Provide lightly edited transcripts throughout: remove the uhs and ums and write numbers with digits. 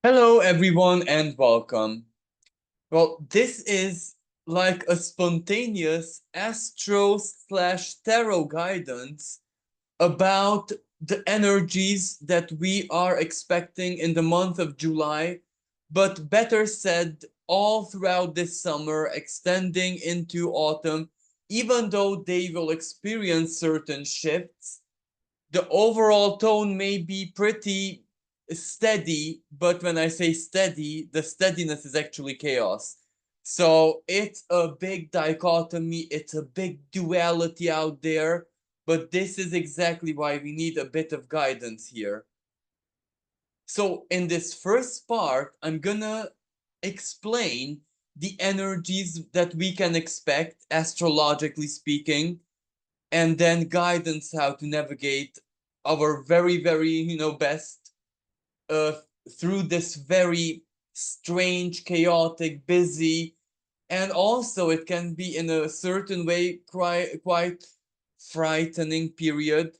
Hello, everyone, and welcome. Well, this is like a spontaneous astro slash tarot guidance about the energies that we are expecting in the month of July, but better said, all throughout this summer, extending into autumn, even though they will experience certain shifts. The overall tone may be pretty steady, but when I say steady, the steadiness is actually chaos. So it's a big dichotomy, it's a big duality out there, but this is exactly why we need a bit of guidance here. So in this first part, I'm gonna explain the energies that we can expect, astrologically speaking, and then guidance how to navigate our very best uh, through this very strange, chaotic, busy, and also it can be in a certain way quite frightening period.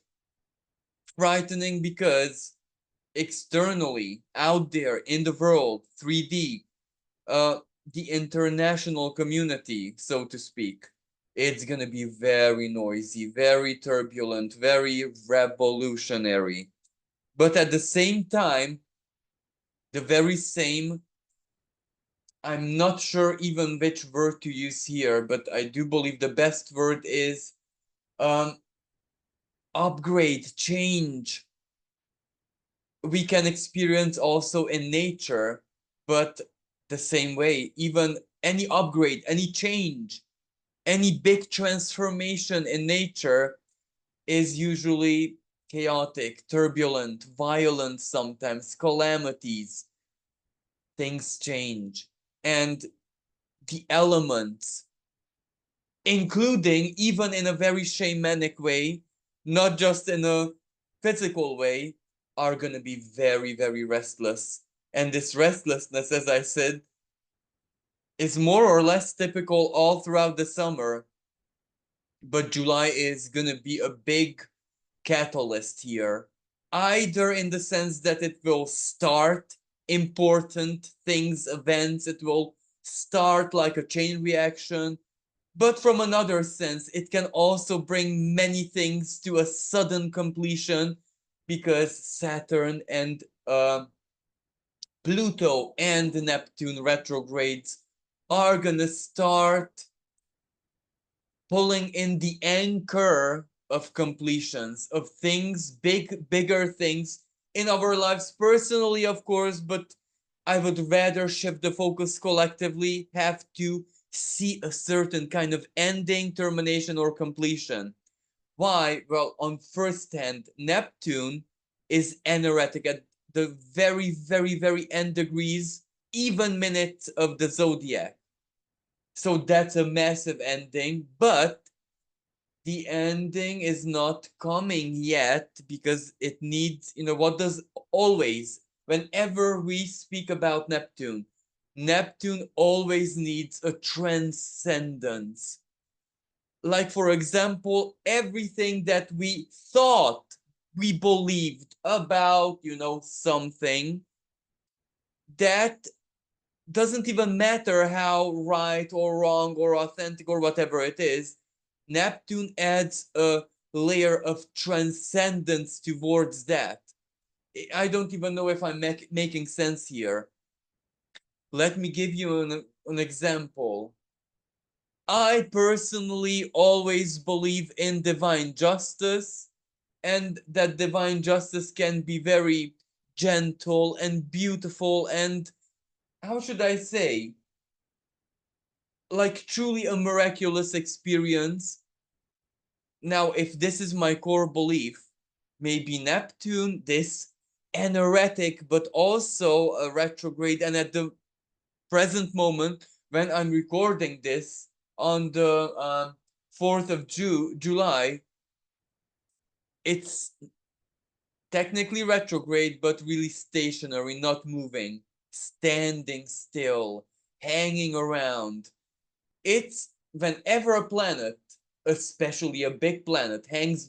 Frightening because externally out there in the world, 3D, uh, the international community, so to speak, it's gonna be very noisy, very turbulent, very revolutionary. But at the same time, the very same, I'm not sure even which word to use here, but I do believe the best word is um, upgrade, change. We can experience also in nature, but the same way, even any upgrade, any change, any big transformation in nature is usually chaotic, turbulent, violent, sometimes calamities. Things change. And the elements, including even in a very shamanic way, not just in a physical way, are going to be very restless. And this restlessness, as I said, is more or less typical all throughout the summer. But July is going to be a big catalyst here, either in the sense that it will start important things, events, it will start like a chain reaction, but from another sense, it can also bring many things to a sudden completion because Saturn and Pluto and Neptune retrogrades are gonna start pulling in the anchor of completions, of things, bigger things in our lives personally, of course, but I would rather shift the focus collectively, have to see a certain kind of ending, termination, or completion. Why? Well, on first hand, Neptune is energetic at the very end degrees, even minute of the zodiac. So that's a massive ending, but the ending is not coming yet because it needs, what does always, whenever we speak about Neptune, Neptune always needs a transcendence. Like, for example, everything that we thought we believed about, something that doesn't even matter how right or wrong or authentic or whatever it is. Neptune adds a layer of transcendence towards that. I don't even know if I'm making sense here. Let me give you an example. I personally always believe in divine justice, and that divine justice can be very gentle and beautiful and, how should I say, like truly a miraculous experience. Now, if this is my core belief, maybe Neptune, this energetic but also a retrograde, and at the present moment when I'm recording this on the 4th of July, it's technically retrograde, but really stationary, not moving, standing still, hanging around. It's whenever a planet, especially a big planet, hangs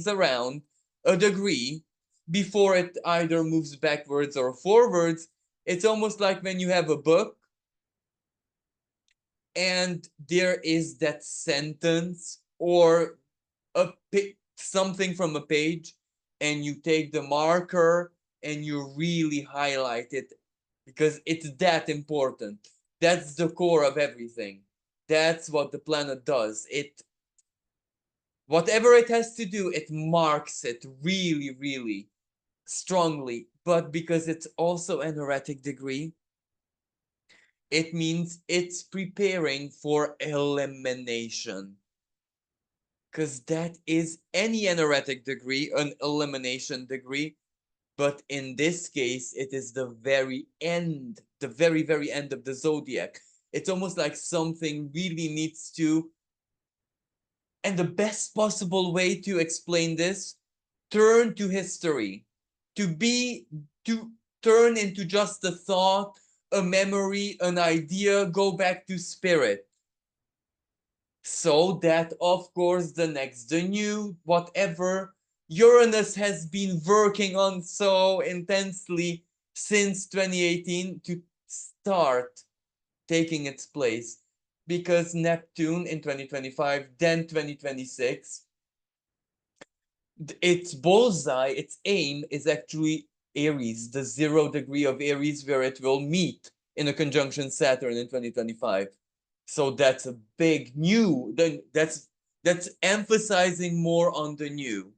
around a degree before it either moves backwards or forwards, It's almost like when you have a book and there is that sentence or something from a page, and you take the marker and you really highlight it because it's that important. That's the core of everything. That's what the planet does. It, whatever it has to do, it marks it really, really strongly. But because it's also an erratic degree, it means it's preparing for elimination. Because that is any erratic degree, an elimination degree. But in this case, it is the very end, the very, very end of the zodiac. It's almost like something really needs to, and the best possible way to explain this, turn to history, to be, to turn into just a thought, a memory, an idea, go back to spirit. So that, of course, the next, the new, whatever Uranus has been working on so intensely since 2018 to start taking its place. Because Neptune in 2025, then 2026, its bullseye, its aim is actually Aries, the 0 degree of Aries, where it will meet in a conjunction Saturn in 2025. So that's a big new, then that's emphasizing more on the new.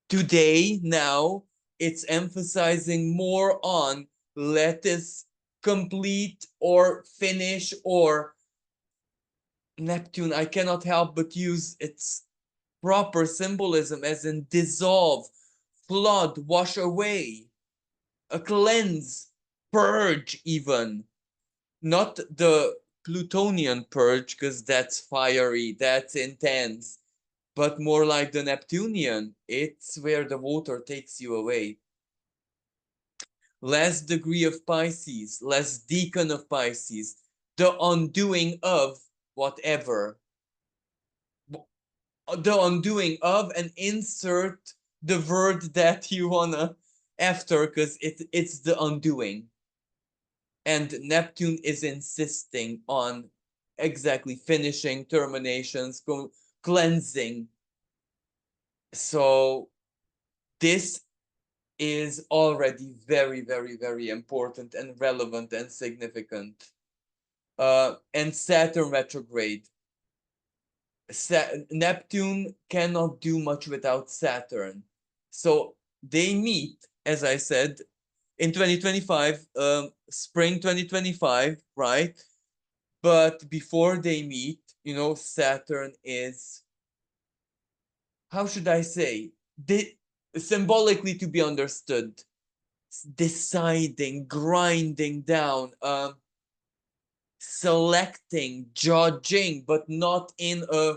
Today, now, it's emphasizing more on let us complete or finish, or Neptune, I cannot help but use its proper symbolism as in dissolve, flood, wash away, a cleanse, purge even. Not the Plutonian purge, because that's fiery, that's intense, but more like the Neptunian. It's where the water takes you away. Less degree of Pisces, less decan of Pisces, the undoing of whatever. The undoing of, and insert the word that you wanna after, because it's the undoing. And Neptune is insisting on exactly finishing, terminations, cleansing. So this is already very, very, very important and relevant and significant. And Saturn retrograde. Neptune cannot do much without Saturn. So they meet, as I said, in 2025, spring 2025, right? But before they meet, Saturn is, how should I say, symbolically to be understood, deciding, grinding down, selecting, judging, but not in a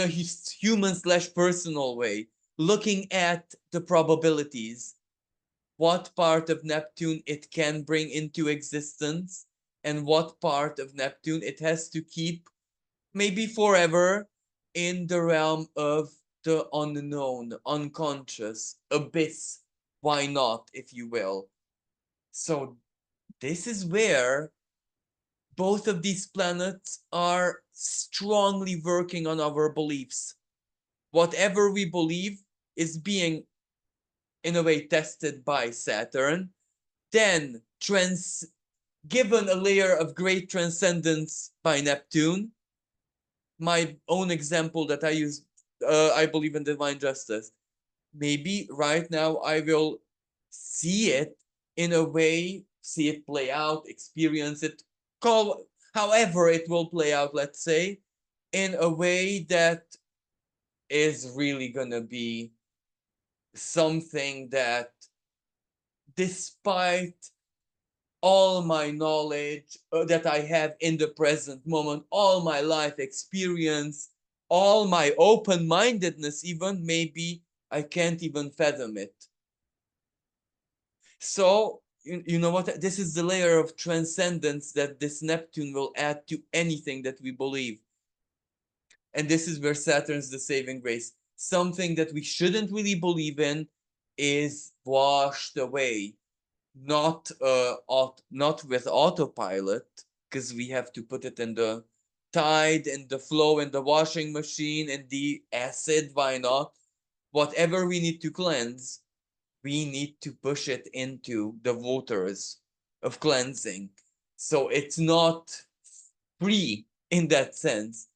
human slash personal way, looking at the probabilities, what part of Neptune it can bring into existence, and what part of Neptune it has to keep, maybe forever, in the realm of the unknown, unconscious, abyss. Why not, if you will? So, this is where both of these planets are strongly working on our beliefs. Whatever we believe is being, in a way, tested by Saturn, then given a layer of great transcendence by Neptune. My own example that I use, I believe in divine justice. Maybe right now I will see it in a way, see it play out, experience it, call however it will play out, let's say, in a way that is really gonna be something that, despite all my knowledge that I have in the present moment, all my life experience, all my open mindedness, even maybe I can't even fathom it. So, you know what? This is the layer of transcendence that this Neptune will add to anything that we believe. And this is where Saturn's the saving grace. Something that we shouldn't really believe in is washed away. not with autopilot, because we have to put it in the tide, in the flow, in the washing machine, in the acid. Why not? Whatever we need to cleanse, we need to push it into the waters of cleansing. So it's not free in that sense,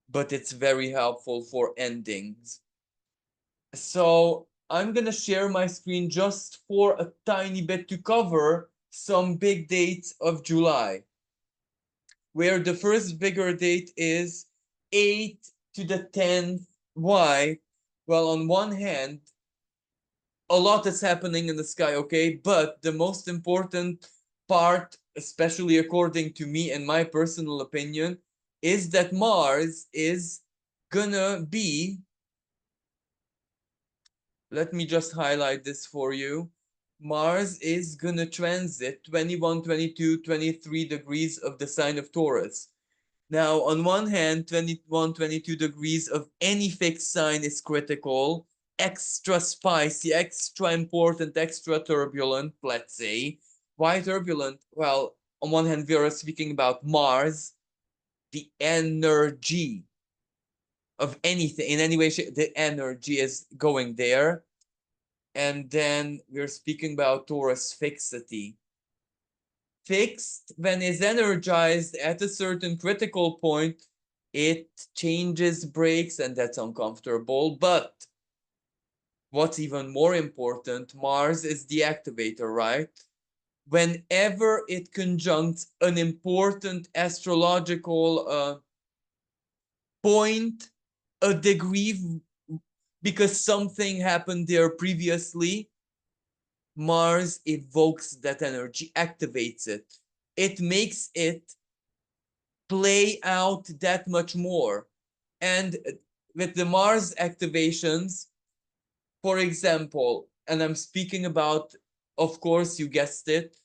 but it's very helpful for endings. So I'm gonna share my screen just for a tiny bit to cover some big dates of July, where the first bigger date is 8 to the 10th. Why? Well, on one hand, a lot is happening in the sky, okay? But the most important part, especially according to me and my personal opinion, is that Mars is gonna be, let me just highlight this for you. Mars is gonna transit 21, 22, 23 degrees of the sign of Taurus. Now, on one hand, 21, 22 degrees of any fixed sign is critical, extra spicy, extra important, extra turbulent, let's say. Why turbulent? Well, on one hand, we are speaking about Mars, the energy of anything, in any way, the energy is going there. And then we're speaking about Taurus fixity. Fixed, when is energized at a certain critical point, it changes, breaks, and that's uncomfortable. But what's even more important, Mars is the activator, right? Whenever it conjuncts an important astrological point, a degree, because something happened there previously, Mars evokes that energy, activates it. It makes it play out that much more. And with the Mars activations, for example, and I'm speaking about, of course, you guessed it,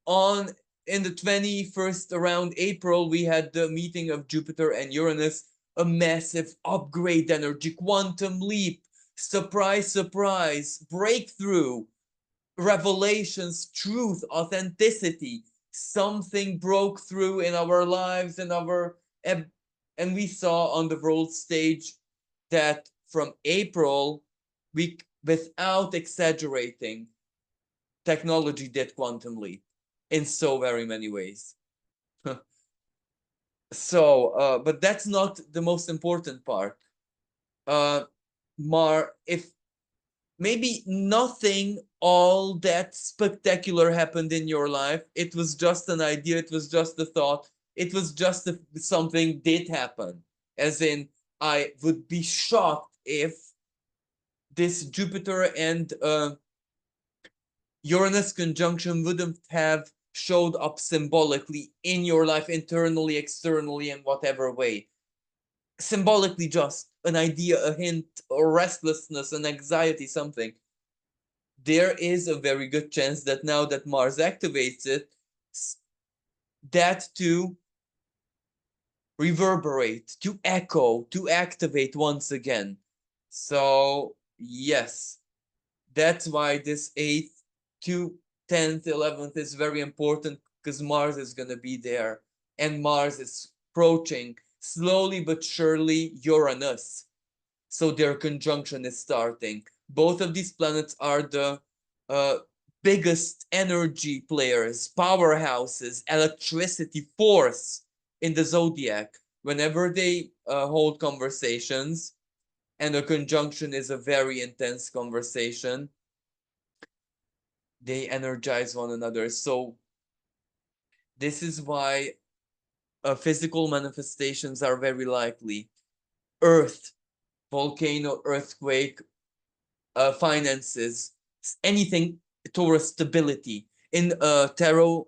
on in the 21st around April, we had the meeting of Jupiter and Uranus, a massive upgrade energy, quantum leap, surprise, surprise, breakthrough, revelations, truth, authenticity. Something broke through in our lives and and we saw on the world stage that from April, we, without exaggerating, technology did quantum leap in so very many ways. So, but that's not the most important part. If maybe nothing all that spectacular happened in your life. It was just an idea. It was just a thought. It was just something did happen. As in, I would be shocked if this Jupiter and Uranus conjunction wouldn't have showed up symbolically in your life, internally, externally, in whatever way. Symbolically, just an idea, a hint, or restlessness, an anxiety, something. There is a very good chance that now that Mars activates it, that to reverberate, to echo, to activate once again. So, yes, that's why this 8th to 10th, 11th is very important, because Mars is going to be there. And Mars is approaching slowly but surely Uranus. So their conjunction is starting. Both of these planets are the uh, biggest energy players, powerhouses, electricity force in the zodiac. Whenever they hold conversations, and a conjunction is a very intense conversation, they energize one another. So this is why physical manifestations are very likely. Earth, volcano, earthquake, finances, anything towards stability. In tarot,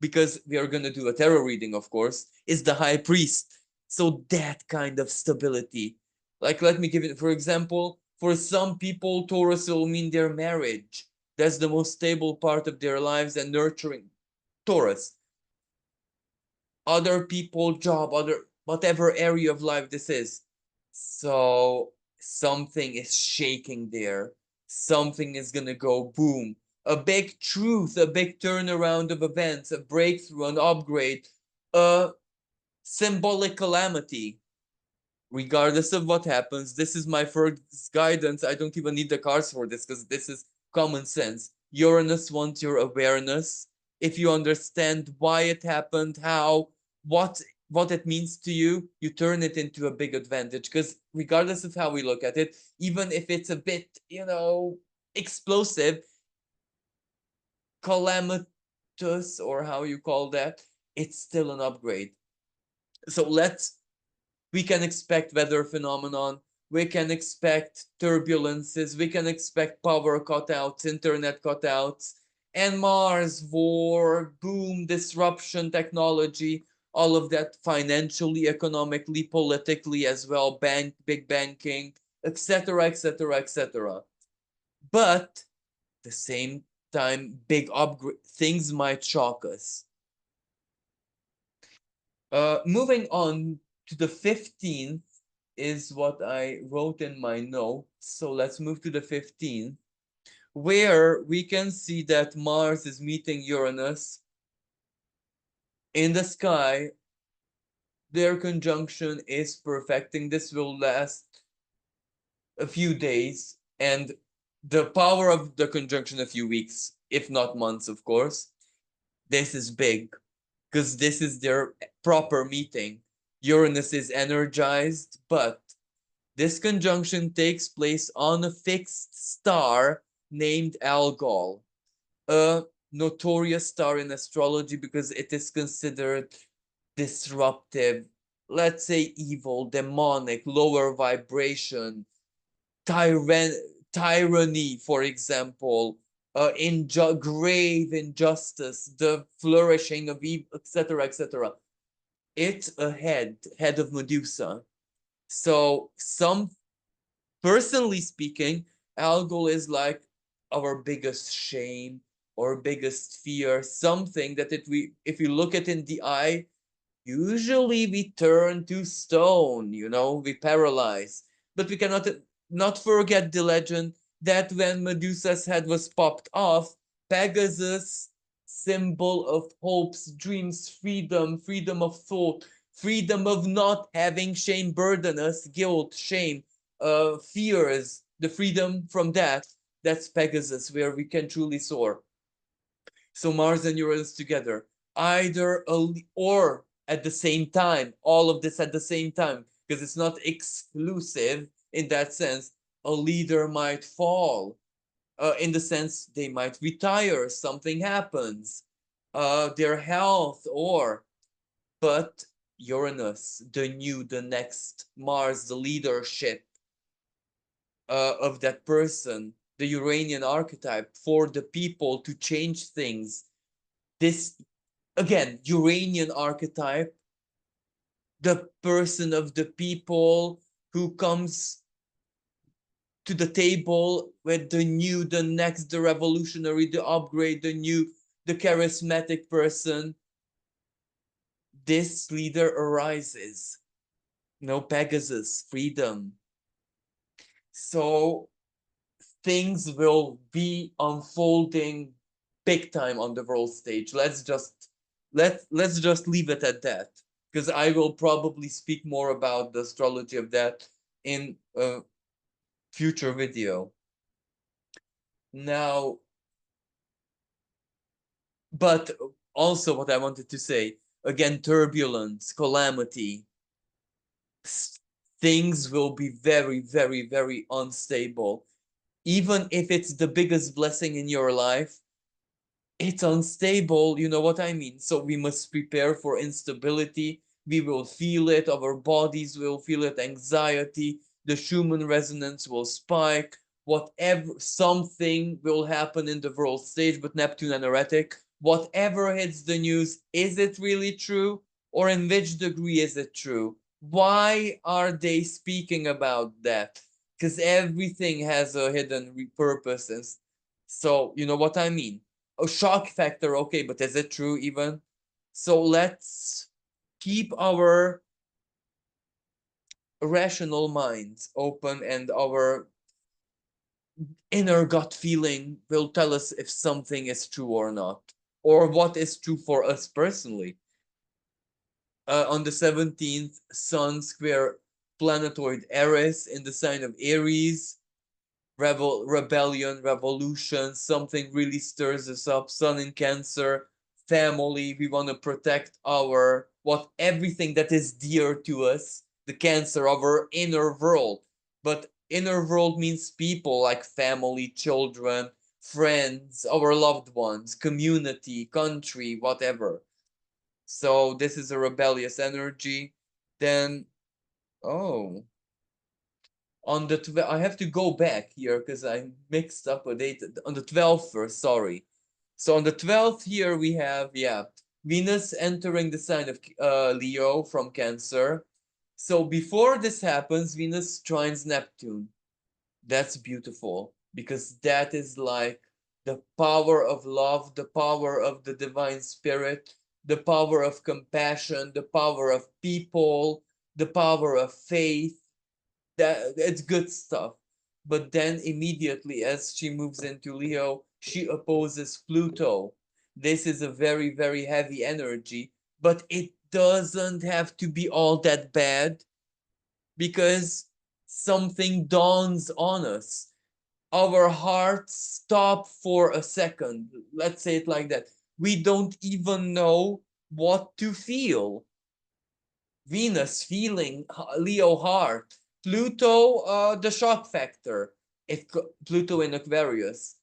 because we are going to do a tarot reading, of course, is the high priest. So that kind of stability. Like, let me give it, for example, for some people, Taurus will mean their marriage. That's the most stable part of their lives and nurturing. Taurus. Other people, job, other whatever area of life this is. So something is shaking there. Something is gonna go boom. a big truth, a big turnaround of events, a breakthrough, an upgrade, a symbolic calamity. Regardless of what happens, this is my first guidance. I don't even need the cards for this because this is common sense. Uranus wants your awareness. If you understand why it happened, how, what it means to you, you turn it into a big advantage. Because regardless of how we look at it, even if it's a bit, explosive, calamitous, or how you call that, it's still an upgrade. So we can expect weather phenomenon, we can expect turbulences, we can expect power cutouts, internet cutouts, and Mars, war, boom, disruption, technology, all of that financially, economically, politically as well, big banking, etc., etc., etc. But the same time, big upgrade things might shock us. Moving on to the 15th is what I wrote in my notes. So let's move to the 15th, where we can see that Mars is meeting Uranus in the sky. Their conjunction is perfecting. This will last a few days, and the power of the conjunction a few weeks, if not months, of course. This is big because this is their proper meeting. Uranus is energized, but this conjunction takes place on a fixed star named Algol, a notorious star in astrology because it is considered disruptive, let's say evil, demonic, lower vibration, tyranny, for example, grave injustice, the flourishing of evil, etc., etc. It's a head of Medusa. So personally speaking, Algol is like our biggest shame or biggest fear, something that if we look it in the eye, usually we turn to stone, we paralyze. But we cannot not forget the legend that when Medusa's head was popped off, Pegasus, symbol of hopes, dreams, freedom of thought, freedom of not having shame burden us, guilt, shame, fears, the freedom from that, that's Pegasus, where we can truly soar. So Mars and Uranus together, either or at the same time, all of this at the same time, because it's not exclusive in that sense. A leader might fall, in the sense they might retire, something happens, their health, but Uranus, the next Mars, the leadership of that person, the Uranian archetype for the people to change things. This, again, Uranian archetype, the person of the people who comes to the table with the next, the revolutionary, the upgrade, the charismatic person. This leader arises. No Pegasus, freedom. So things will be unfolding big time on the world stage. Let's just leave it at that, because I will probably speak more about the astrology of that in a future video. Now, but also what I wanted to say, again, turbulence, calamity, things will be very, very, very unstable. Even if it's the biggest blessing in your life, it's unstable, you know what I mean? So we must prepare for instability. We will feel it, our bodies will feel it, anxiety, the Schumann resonance will spike, whatever, something will happen in the world stage, but Neptune anoretic, whatever hits the news, is it really true? Or in which degree is it true? Why are they speaking about that? Because everything has a hidden purpose. And so, you know what I mean? A shock factor, okay, but is it true even? So let's keep our rational minds open and our inner gut feeling will tell us if something is true or not, or what is true for us personally. On the 17th, Sun square planetoid Eris in the sign of Aries. Rebellion, revolution, something really stirs us up. Sun in Cancer, family. We want to protect our everything that is dear to us. The Cancer of our inner world, but inner world means people like family, children, friends, our loved ones, community, country, whatever. So this is a rebellious energy. Then, oh, on the I have to go back here because I mixed up a date. On the 12th first, sorry. So on the 12th here we have, yeah, Venus entering the sign of Leo from Cancer. So before this happens, Venus trines Neptune. That's beautiful because that is like the power of love, the power of the divine spirit, the power of compassion, the power of people, the power of faith. That it's good stuff. But then immediately as she moves into Leo, she opposes Pluto. This is a very, very heavy energy, but it doesn't have to be all that bad because something dawns on us. Our hearts stop for a second. Let's say it like that. We don't even know what to feel. Venus feeling Leo heart. Pluto, the shock factor. Pluto in Aquarius.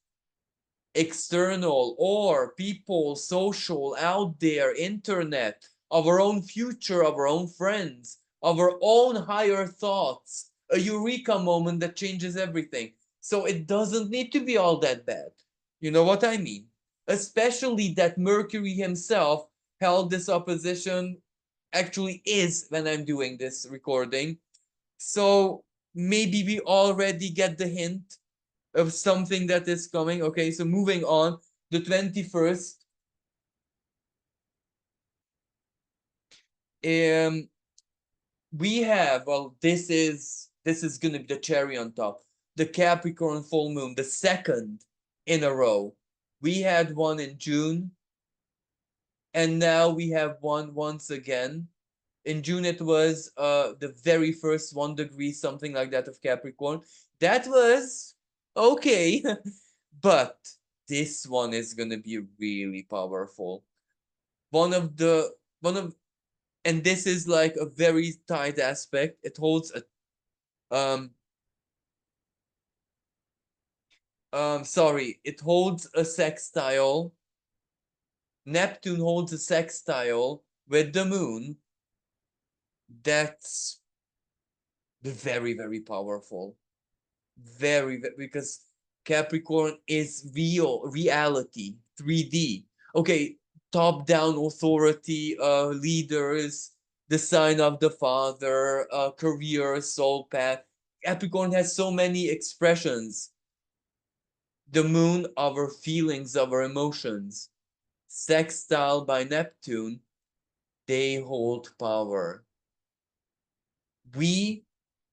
External or people, social, out there, internet, our own future, our own friends, our own higher thoughts. A eureka moment that changes everything. So it doesn't need to be all that bad. You know what I mean? Especially that Mercury himself held this opposition, actually is when I'm doing this recording. So maybe we already get the hint of something that is coming. Okay, so moving on, the 21st. Um, we have, well, this is gonna be the cherry on top. The Capricorn full moon, the second in a row. We had one in June, and now we have one once again. In June, it was the very first 1 degree, something like that, of Capricorn. That was okay, but this one is gonna be really powerful. One of, and this is like a very tight aspect. It holds a sorry, it holds a sextile. Neptune holds a sextile with the moon. That's very, very powerful. Because Capricorn is reality, 3D. Okay, top down authority, leaders, the sign of the father, career, soul path. Capricorn has so many expressions. The moon, our feelings, our emotions. Sextile by Neptune, they hold power. We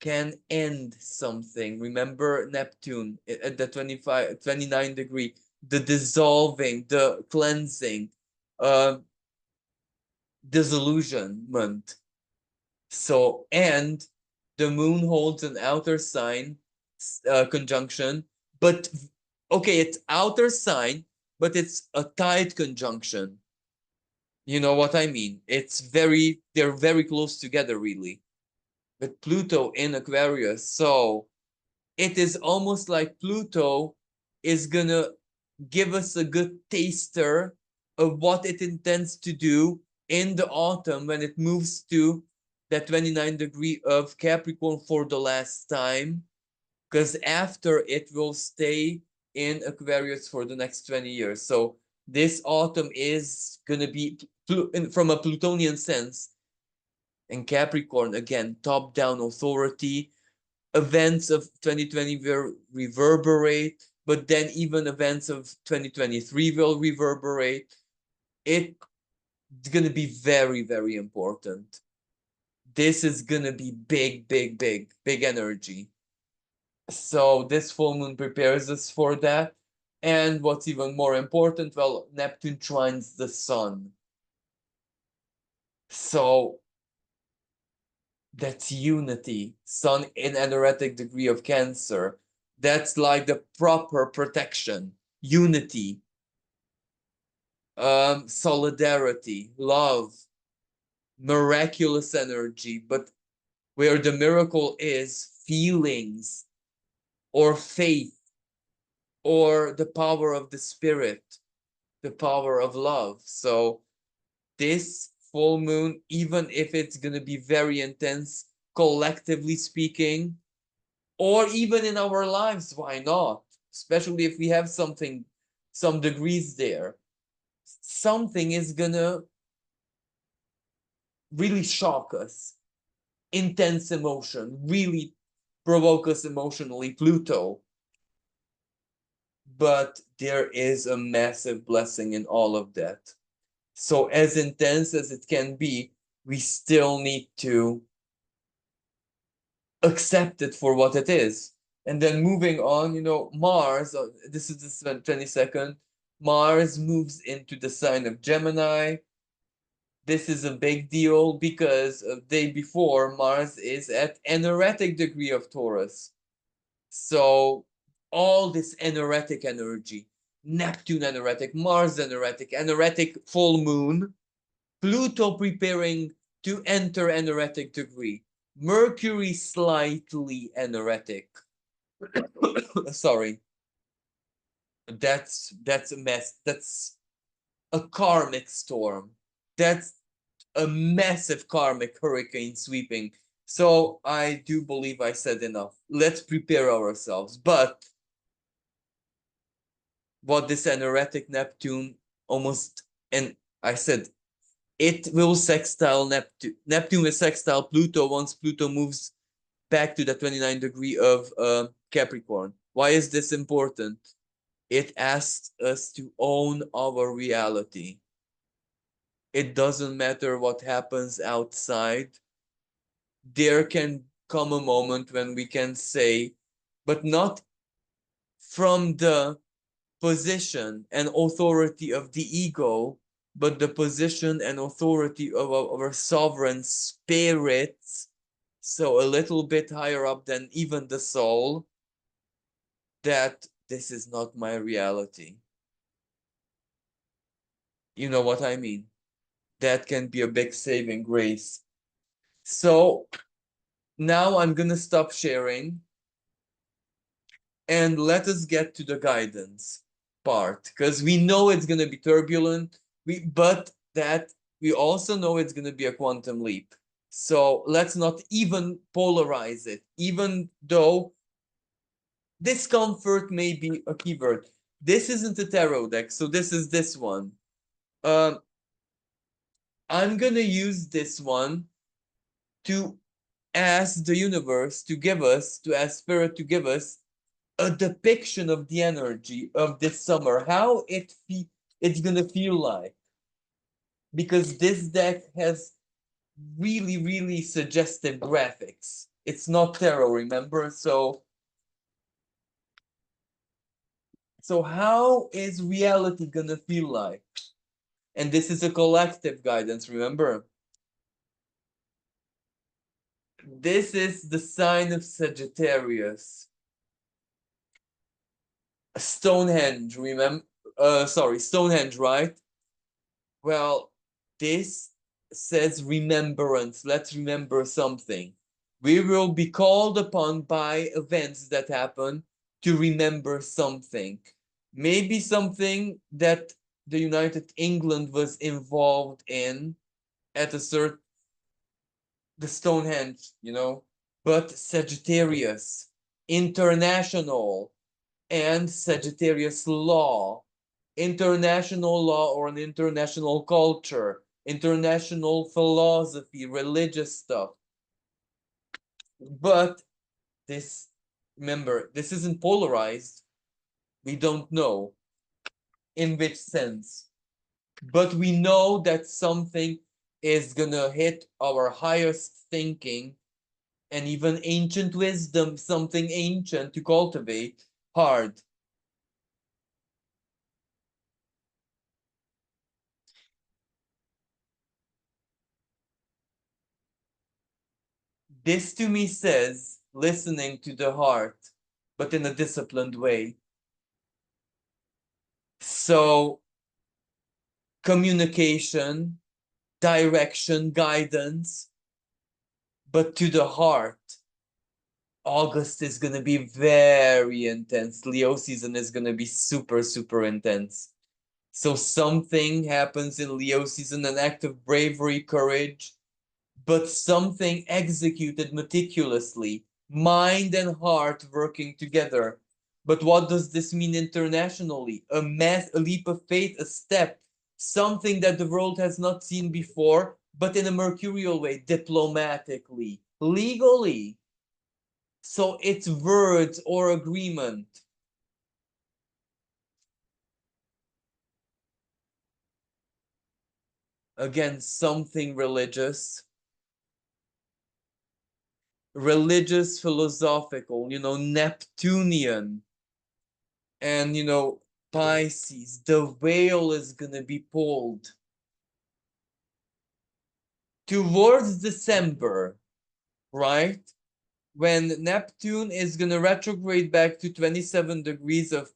can end something. Remember Neptune at the 29 degree, the dissolving, the cleansing, uh, disillusionment. So, and the moon holds an outer sign conjunction, but okay, it's outer sign, but it's a tight conjunction. You know what I mean? They're very close together, really. With Pluto in Aquarius. So it is almost like Pluto is gonna give us a good taster of what it intends to do in the autumn when it moves to that 29 degree of Capricorn for the last time. Because after it will stay in Aquarius for the next 20 years. So this autumn is gonna be from a Plutonian sense. And Capricorn, again, top down authority. Events of 2020 will reverberate, but then even events of 2023 will reverberate. It's going to be very, very important. This is going to be big, big, big, big energy. So this full moon prepares us for that. And what's even more important, well, Neptune trines the sun. So that's unity. Sun in anaretic degree of Cancer. That's like the proper protection. Unity, solidarity, love, miraculous energy. But where the miracle is feelings or faith or the power of the spirit, the power of love. So this full moon, even if it's going to be very intense, collectively speaking, or even in our lives, why not? Especially if we have something, some degrees there, something is going to really shock us. Intense emotion, really provoke us emotionally, Pluto. But there is a massive blessing in all of that. So, as intense as it can be, we still need to accept it for what it is. And then moving on, Mars, this is the 22nd, Mars moves into the sign of Gemini. This is a big deal because a day before, Mars is at anaretic degree of Taurus. So all this anaretic energy, Neptune anaretic, Mars anaretic full moon, Pluto preparing to enter anaretic degree, Mercury slightly anaretic. Sorry, that's a mess. That's a karmic storm. That's a massive karmic hurricane sweeping. So I do believe I said enough. Let's prepare ourselves. But what this anaretic Neptune almost, and I said it will sextile Neptune. Neptune will sextile Pluto once Pluto moves back to the 29 degree of Capricorn. Why is this important? It asks us to own our reality. It doesn't matter what happens outside. There can come a moment when we can say, but not from the position and authority of the ego, but the position and authority of our sovereign spirit. So a little bit higher up than even the soul, that this is not my reality. You know what I mean? That can be a big saving grace. So now I'm going to stop sharing and let us get to the guidance part because we know it's going to be turbulent, but that we also know it's going to be a quantum leap. So let's not even polarize it, even though discomfort may be a keyword. This isn't a tarot deck, so this is this one. Um, I'm gonna use this one to ask the universe to give us, to ask spirit to give us a depiction of the energy of this summer, how it's gonna feel like. Because this deck has really, really suggestive graphics. It's not tarot, remember? So how is reality gonna feel like? And this is a collective guidance, remember? This is the sign of Sagittarius. Stonehenge, remember? Stonehenge, right? Well, this says remembrance. Let's remember something. We will be called upon by events that happen to remember something. Maybe something that the United England was involved in at a certain the Stonehenge, but Sagittarius, international, and Sagittarius law, international law or an international culture, international philosophy, religious stuff. But this, remember, this isn't polarized. We don't know in which sense, but we know that something is gonna hit our highest thinking and even ancient wisdom, something ancient to cultivate, hard. This to me says listening to the heart, but in a disciplined way. So, communication, direction, guidance, but to the heart. August is going to be very intense. Leo season is going to be super, super intense. So something happens in Leo season, an act of bravery, courage, but something executed meticulously, mind and heart working together. But what does this mean internationally? A leap of faith, a step, something that the world has not seen before, but in a mercurial way, diplomatically, legally. So it's words or agreement. Again, something religious, philosophical, Neptunian, and Pisces. The whale is gonna be pulled towards December, right? When Neptune is gonna retrograde back to 27 degrees of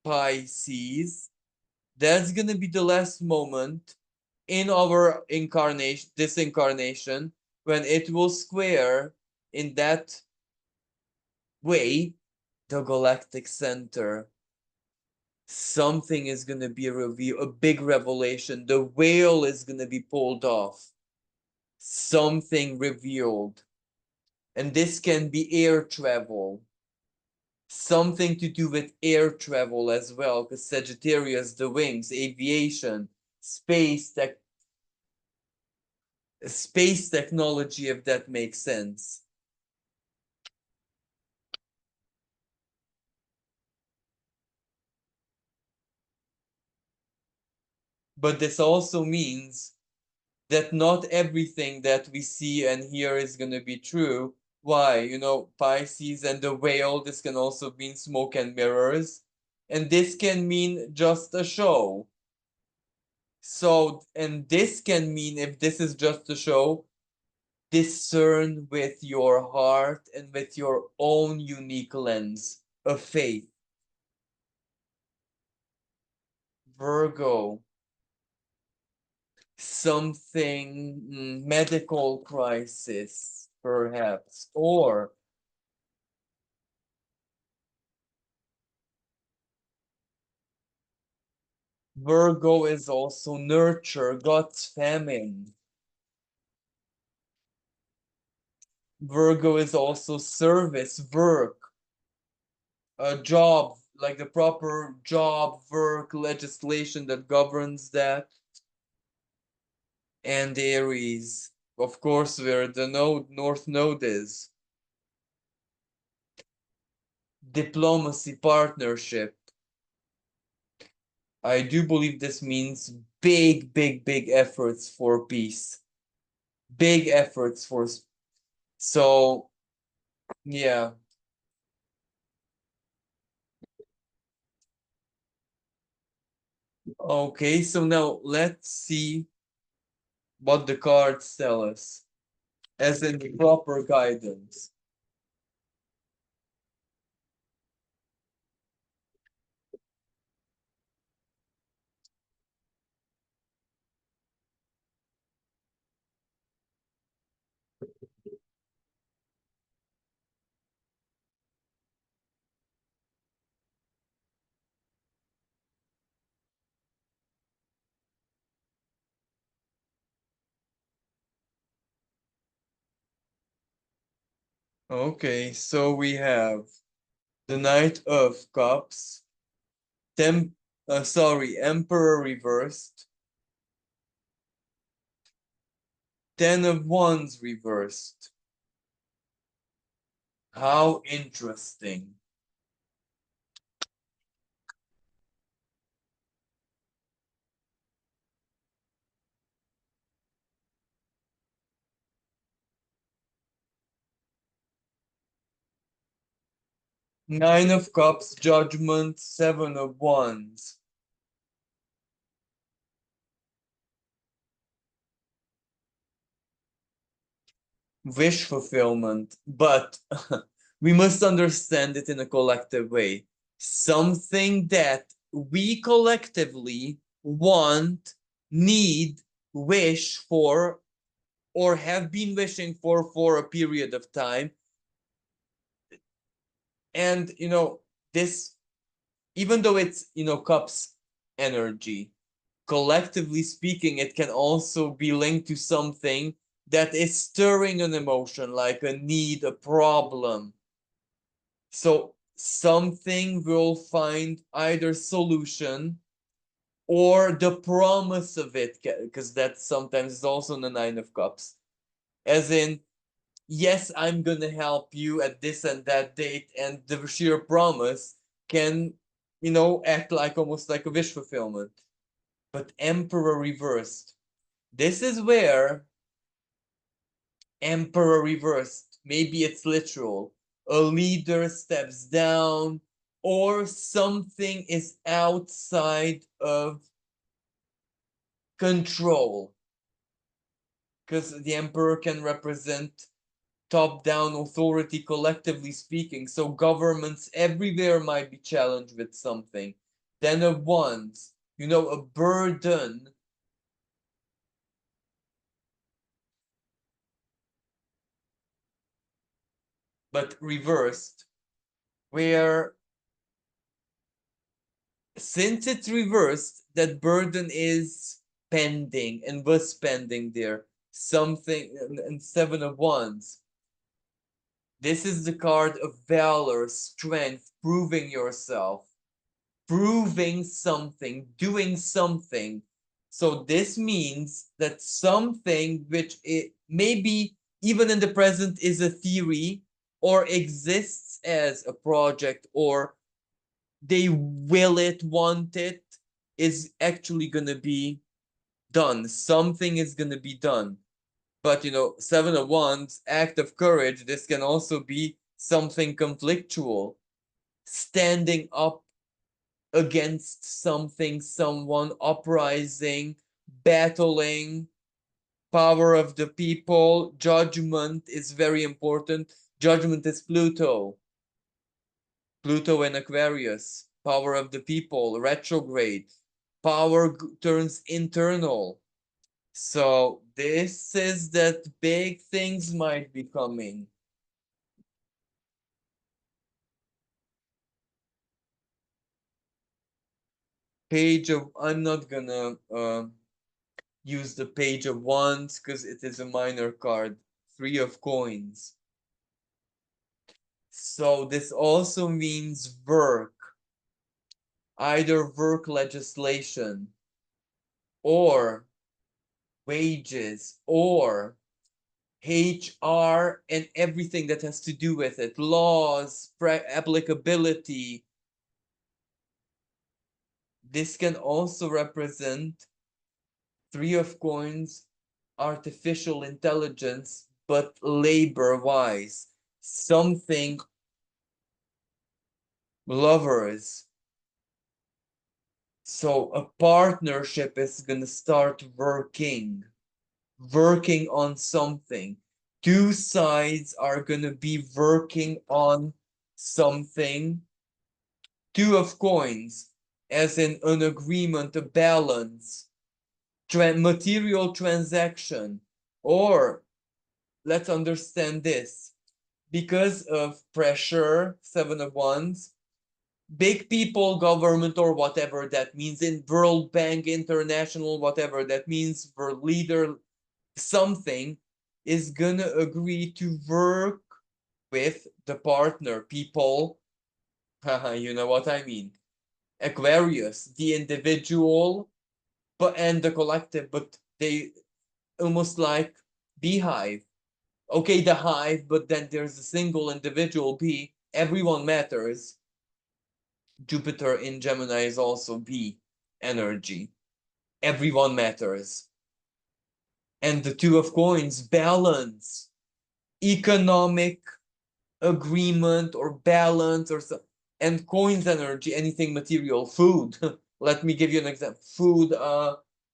Pisces, that's gonna be the last moment in our incarnation, this incarnation, when it will square in that way the galactic center. Something is going to be revealed, a big revelation. The veil is going to be pulled off. Something revealed. And this can be air travel. Something to do with air travel as well, because Sagittarius, the wings, aviation, space tech, space technology, if that makes sense. But this also means that not everything that we see and hear is going to be true. Why? Pisces and the whale, this can also mean smoke and mirrors. And this can mean just a show. So, and this can mean, if this is just a show, discern with your heart and with your own unique lens of faith. Virgo, something medical crisis, perhaps, or Virgo is also nurture, God's famine. Virgo is also service, work, a job, like the proper job, work, legislation that governs that. And Aries, of course, where the North Node is. Diplomacy, partnership. I do believe this means big, big, big efforts for peace. Big efforts for. So, yeah. Okay, so now let's see what the cards tell us, as in the proper guidance. Okay, so we have the Knight of Cups, Emperor reversed, Ten of Wands reversed. How interesting. Nine of Cups, Judgment, Seven of Wands. Wish fulfillment, but we must understand it in a collective way. Something that we collectively want, need, wish for, or have been wishing for a period of time. And, this, even though it's, cups energy, collectively speaking, it can also be linked to something that is stirring an emotion, like a need, a problem. So something will find either solution or the promise of it, because that sometimes is also in the Nine of Cups. As in, yes, I'm gonna help you at this and that date, and the sheer promise can, act like almost like a wish fulfillment. But Emperor reversed. This is where Emperor reversed, maybe it's literal. A leader steps down, or something is outside of control. Because the Emperor can represent top-down authority, collectively speaking. So governments everywhere might be challenged with something. Then a Wands, a burden. But reversed, where since it's reversed, that burden is pending and was pending there. Something, and Seven of Wands. This is the card of valor, strength, proving yourself, proving something, doing something. So this means that something which it maybe even in the present is a theory or exists as a project, or they will it, want it, is actually going to be done. Something is going to be done. But, Seven of Wands, act of courage, this can also be something conflictual. Standing up against something, someone, uprising, battling, power of the people, judgment is very important. Judgment is Pluto. Pluto in Aquarius, power of the people, retrograde, power turns internal. So this is that big things might be coming. I'm not gonna use the Page of Wands because it is a minor card. Three of Coins. So this also means work, either work legislation or wages or HR and everything that has to do with it, laws, applicability. This can also represent Three of Coins, artificial intelligence, but labor-wise. Something lovers. So a partnership is gonna start working on something. Two sides are gonna be working on something. Two of Coins, as in an agreement, a balance, material transaction. Or let's understand this. Because of pressure, Seven of Wands, big people, government, or whatever that means, in World Bank, international, whatever that means, for leader, something is gonna agree to work with the partner, people. You know what I mean. Aquarius, the individual, but and the collective, but they almost like beehive. Okay, the hive, but then there's a single individual bee. Everyone matters. Jupiter in Gemini is also bee energy. Everyone matters. And the Two of Coins, balance, economic agreement or balance or so. And coins energy, anything material, food. Let me give you an example. Food,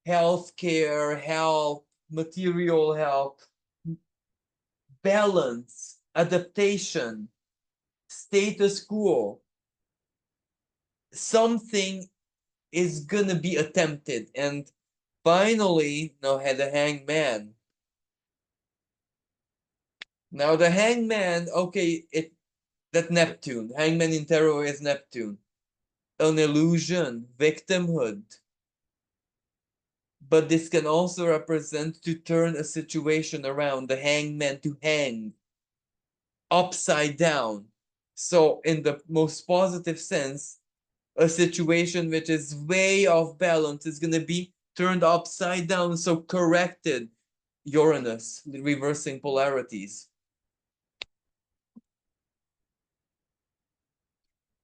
healthcare, health, material health, balance, adaptation, status quo. Something is gonna be attempted. And finally, now had a hangman. Now the hangman, okay, that Neptune. Hangman in tarot is Neptune. An illusion, victimhood. But this can also represent to turn a situation around, the hangman to hang upside down. So in the most positive sense, a situation which is way off balance is going to be turned upside down, so corrected. Uranus, reversing polarities.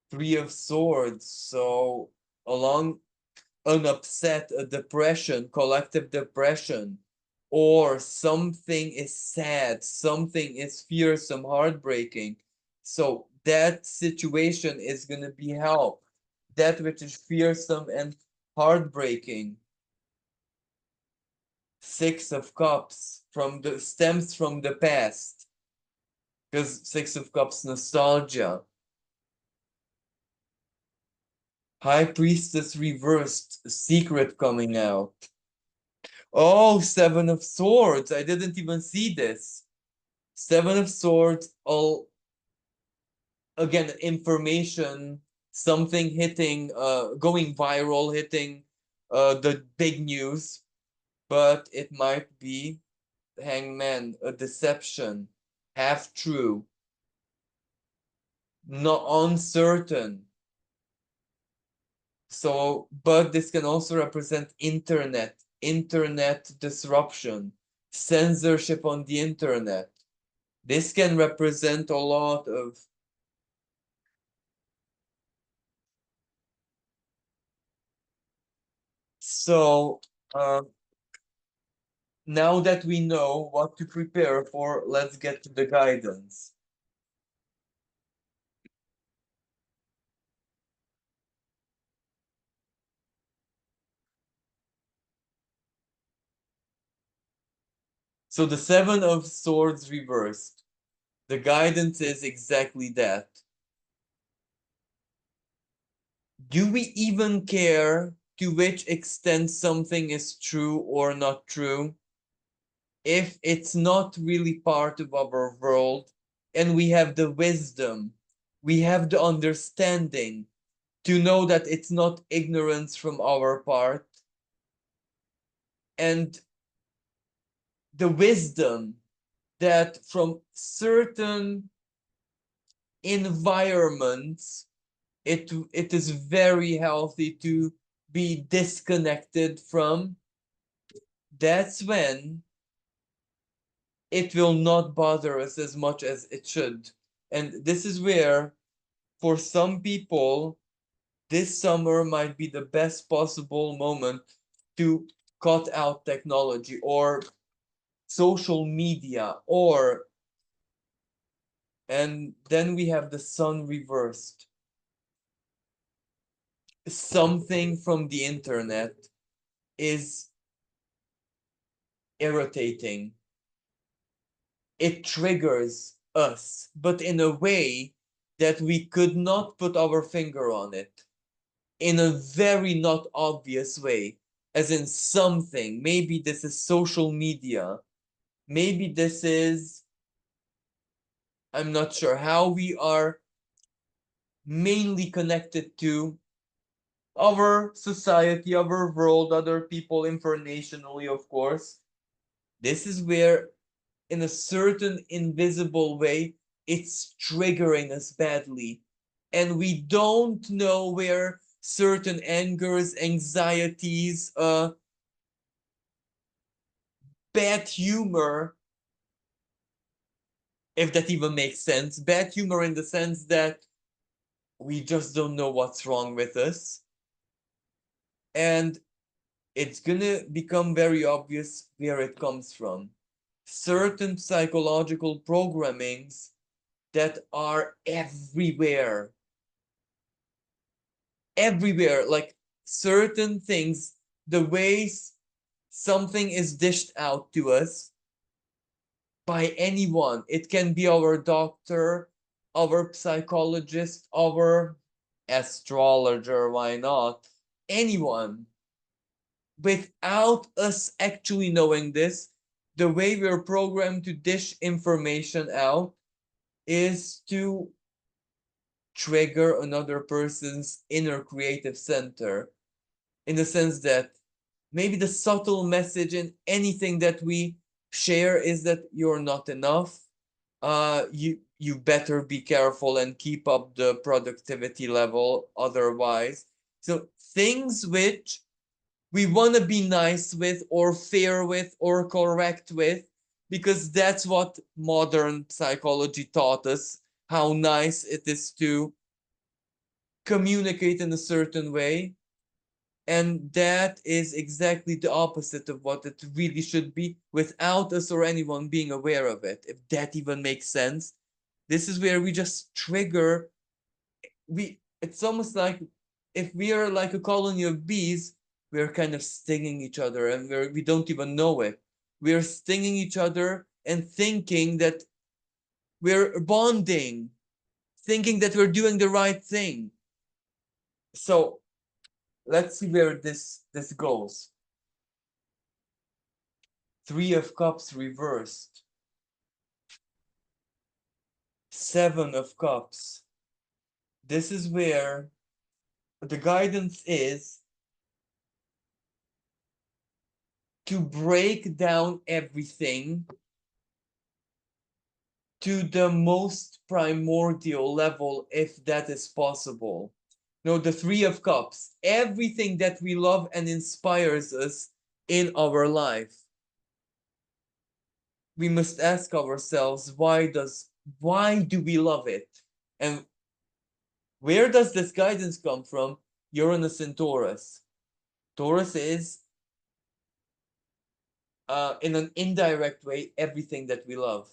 Three of Swords, so along an upset, a depression, collective depression, or something is sad, something is fearsome, heartbreaking. So that situation is going to be helped. That which is fearsome and heartbreaking. Six of Cups stems from the past, because Six of Cups nostalgia. High Priestess reversed, secret coming out. Oh, Seven of Swords. I didn't even see this. Seven of Swords, all again, information, something hitting, going viral, hitting the big news, but it might be Hangman, a deception, half true, not uncertain. So, but this can also represent internet disruption, censorship on the internet. This can represent a lot of so now that we know what to prepare for, let's get to the guidance. So the Seven of Swords reversed. The guidance is exactly that. Do we even care to which extent something is true or not true? If it's not really part of our world and we have the wisdom, we have the understanding to know that it's not ignorance from our part, and the wisdom that from certain environments it is very healthy to be disconnected from, that's when it will not bother us as much as it should. And this is where, for some people, this summer might be the best possible moment to cut out technology or social media, or and then we have the sun reversed. Something from the internet is irritating. It triggers us, but in a way that we could not put our finger on it, in a very not obvious way, as in something. Maybe this is social media. Maybe this is, I'm not sure, how we are mainly connected to our society, our world, other people, informationally, of course. This is where, in a certain invisible way, it's triggering us badly. And we don't know where certain angers, anxieties, bad humor, if that even makes sense, bad humor in the sense that we just don't know what's wrong with us. And it's gonna become very obvious where it comes from. Certain psychological programmings that are everywhere. Everywhere, like certain things, the ways something is dished out to us by anyone. It can be our doctor, our psychologist, our astrologer, why not? Anyone. Without us actually knowing this, the way we're programmed to dish information out is to trigger another person's inner creative center, in the sense that maybe the subtle message in anything that we share is that you're not enough. You better be careful and keep up the productivity level otherwise. So things which we want to be nice with or fair with or correct with, because that's what modern psychology taught us, how nice it is to communicate in a certain way. And that is exactly the opposite of what it really should be, without us or anyone being aware of it, if that even makes sense. This is where we just trigger. It's almost like if we are like a colony of bees, we're kind of stinging each other, and we don't even know it. We're stinging each other and thinking that we're bonding, thinking that we're doing the right thing. So let's see where this goes. Three of Cups reversed. Seven of Cups. This is where the guidance is to break down everything to the most primordial level, if that is possible. No, the Three of Cups. Everything that we love and inspires us in our life. We must ask ourselves, why do we love it? And where does this guidance come from? Uranus and Taurus. Taurus is, in an indirect way, everything that we love.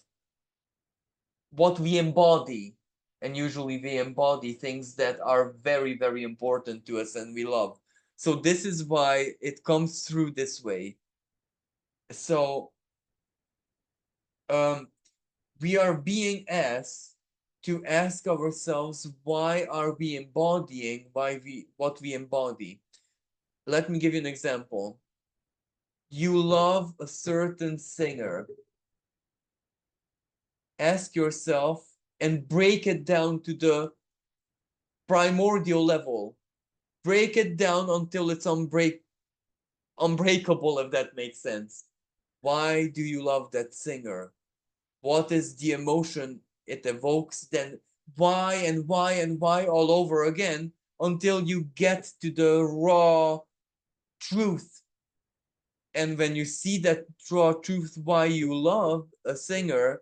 What we embody. And usually we embody things that are very, very important to us and we love. So this is why it comes through this way. So we are being asked to ask ourselves, why are we embodying what we embody? Let me give you an example. You love a certain singer. Ask yourself and break it down to the primordial level. Break it down until it's unbreakable, if that makes sense. Why do you love that singer? What is the emotion it evokes? Then why and why and why all over again, until you get to the raw truth. And when you see that raw truth, why you love a singer,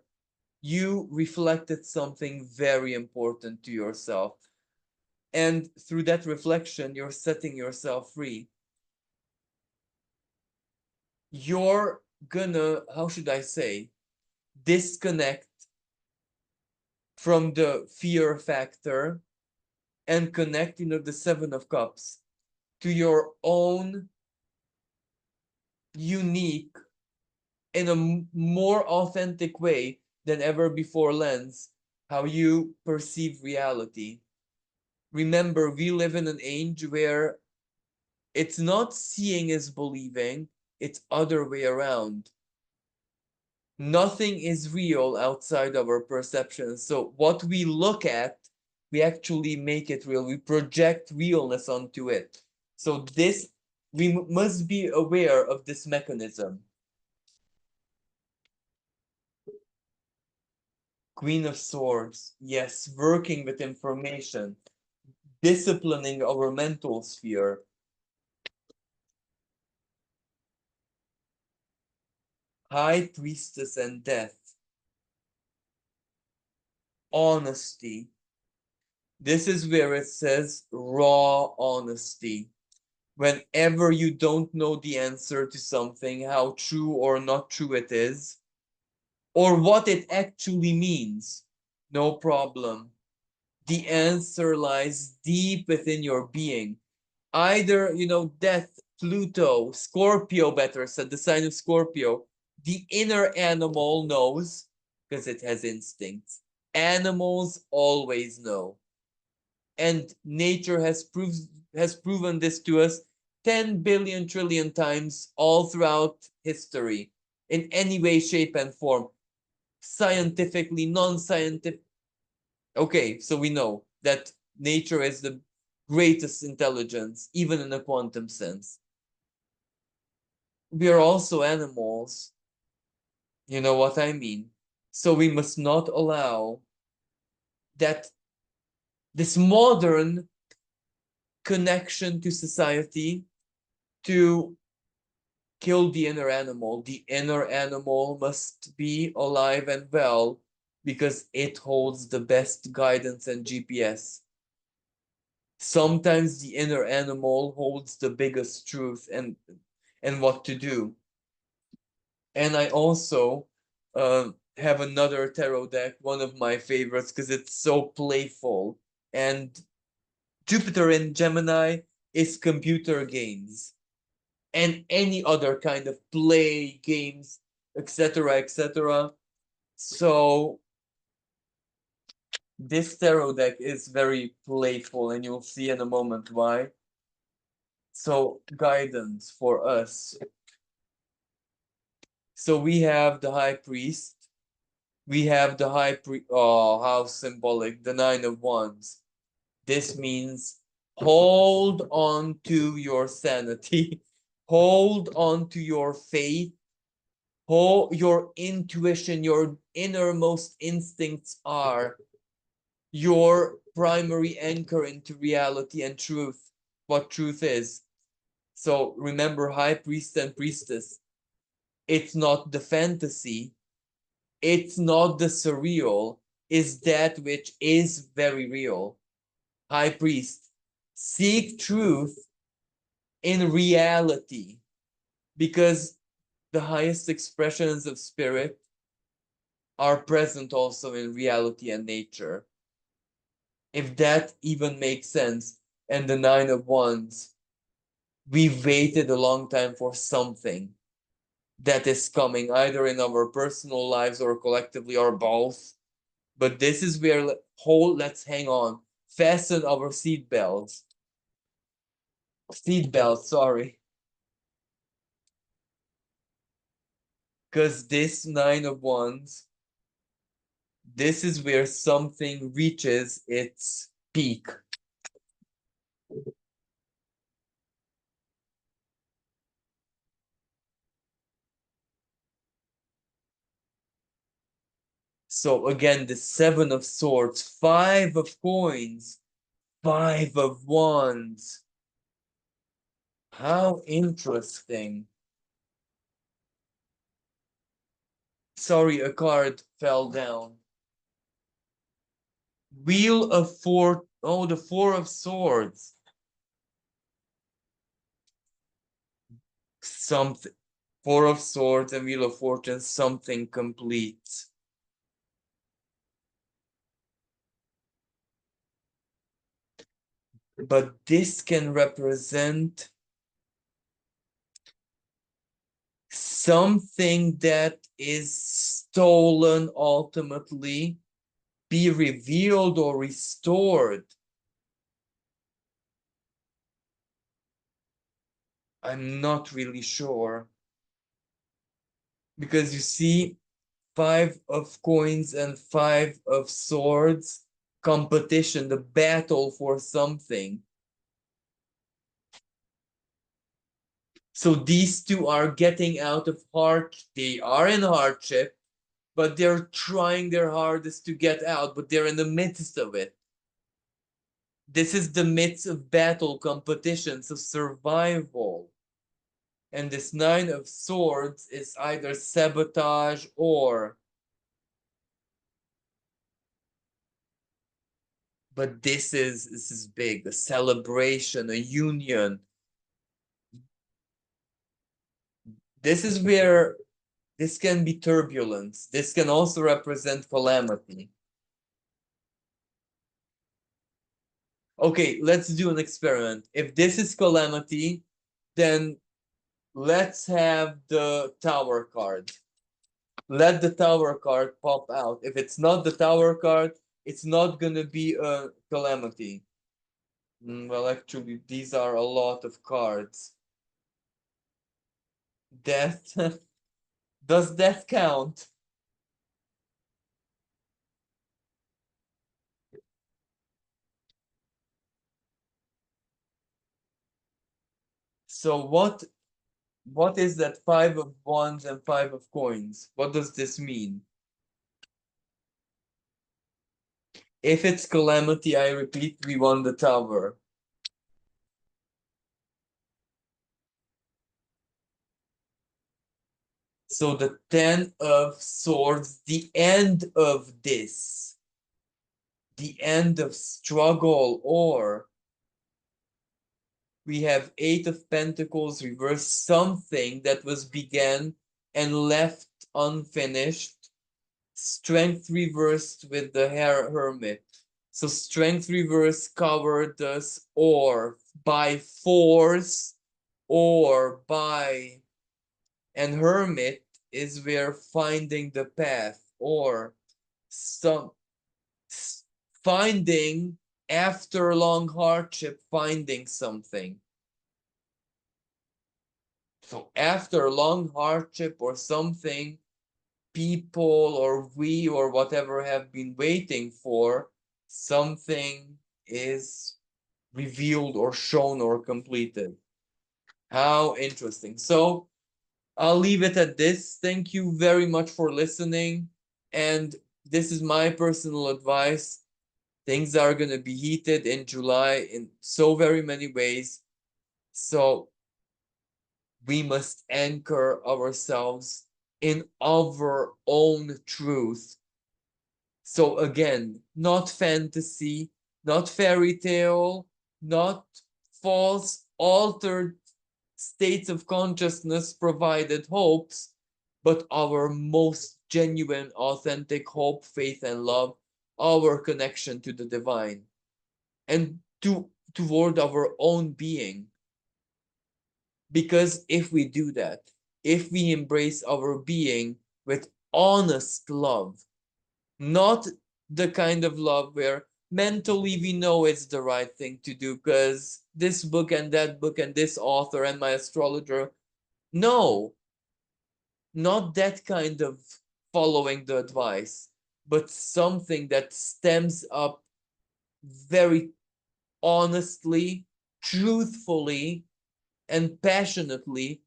you reflected something very important to yourself. And through that reflection, you're setting yourself free. You're gonna, how should I say, disconnect from the fear factor and connect, the Seven of Cups to your own unique, in a more authentic way than ever before lens, how you perceive reality. Remember, we live in an age where it's not seeing is believing, it's other way around. Nothing is real outside of our perception. So what we look at, we actually make it real. We project realness onto it. So we must be aware of this mechanism. Queen of Swords, yes, working with information, disciplining our mental sphere. High Priestess and Death. Honesty. This is where it says raw honesty. Whenever you don't know the answer to something, how true or not true it is, or what it actually means, No problem. The answer lies deep within your being. Either, death, Pluto, Scorpio, better said, the sign of Scorpio, the inner animal knows because it has instincts. Animals always know. And nature has proven this to us 10 billion trillion times all throughout history in any way, shape, and form. Scientifically, non-scientific. Okay, so we know that nature is the greatest intelligence, even in a quantum sense. We are also animals. You know what I mean? So we must not allow that this modern connection to society to kill the inner animal. The inner animal must be alive and well because it holds the best guidance and GPS. Sometimes the inner animal holds the biggest truth and what to do. And I also have another tarot deck, one of my favorites, because it's so playful. And Jupiter in Gemini is computer games and any other kind of play games, etc., etc. So this tarot deck is very playful, and you'll see in a moment why. So guidance for us. So we have the High Priest. We have the High Priest. Oh, how symbolic! The Nine of Wands. This means hold on to your sanity, hold on to your faith, your intuition, your innermost instincts are your primary anchor into reality and truth, what truth is. So remember, High Priest and Priestess, it's not the fantasy, it's not the surreal, is that which is very real. High Priest, seek truth in reality, because the highest expressions of spirit are present also in reality and nature. If that even makes sense. And the Nine of Wands, we've waited a long time for something that is coming, either in our personal lives or collectively or both. But this is where let's hang on, fasten our seatbelts, sorry. Because this Nine of Wands, this is where something reaches its peak. So again, the Seven of Swords, Five of Coins, Five of Wands. How interesting. Sorry, a card fell down. Wheel of Four. Oh, the Four of Swords. Something. Four of Swords and Wheel of Fortune, something complete. But this can represent something that is stolen ultimately, be revealed or restored. I'm not really sure. Because you see, Five of Coins and Five of Swords, competition, the battle for something. So these two are getting out of they are in hardship, but they're trying their hardest to get out, but they're in the midst of it. This is the midst of battle, competitions, of survival. And this Nine of Swords is either sabotage or... But this is big, a celebration, a union. This is where this can be turbulence. This can also represent calamity. Okay, let's do an experiment. If this is calamity, then let's have the tower card. Let the tower card pop out. If it's not the tower card, it's not gonna be a calamity. Well, actually, these are a lot of cards. Death. Does death count? So what is that five of wands and five of coins? What does this mean? If it's calamity, I repeat, we won the tower. So the 10 of swords, the end of this, the end of struggle, or we have 8 of pentacles reverse, something that was began and left unfinished. Strength reversed with the hermit. So strength reverse covered us or by force or by, and hermit is where finding the path or some finding after long hardship, finding something. So after long hardship or something, people or we or whatever have been waiting for, something is revealed or shown or completed. How interesting. So I'll leave it at this. Thank you very much for listening. And this is my personal advice. Things are going to be heated in July in so very many ways. So we must anchor ourselves in our own truth. So again, not fantasy, not fairy tale, not false, altered states of consciousness provided hopes, but our most genuine, authentic hope, faith, and love, our connection to the divine and toward our own being. Because if we do that, if we embrace our being with honest love, not the kind of love where mentally we know it's the right thing to do because this book and that book and this author and my astrologer. No, not that kind of following the advice, but something that stems up very honestly, truthfully, and passionately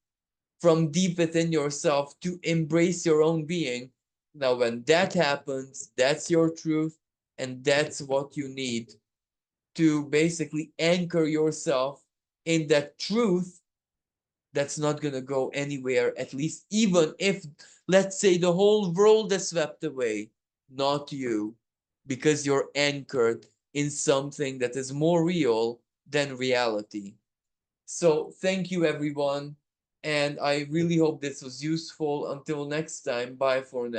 from deep within yourself to embrace your own being. Now, when that happens, that's your truth, and that's what you need to basically anchor yourself in that truth that's not going to go anywhere, at least, even if, let's say, the whole world is swept away, not you, because you're anchored in something that is more real than reality. So thank you, everyone. And I really hope this was useful. Until next time, bye for now.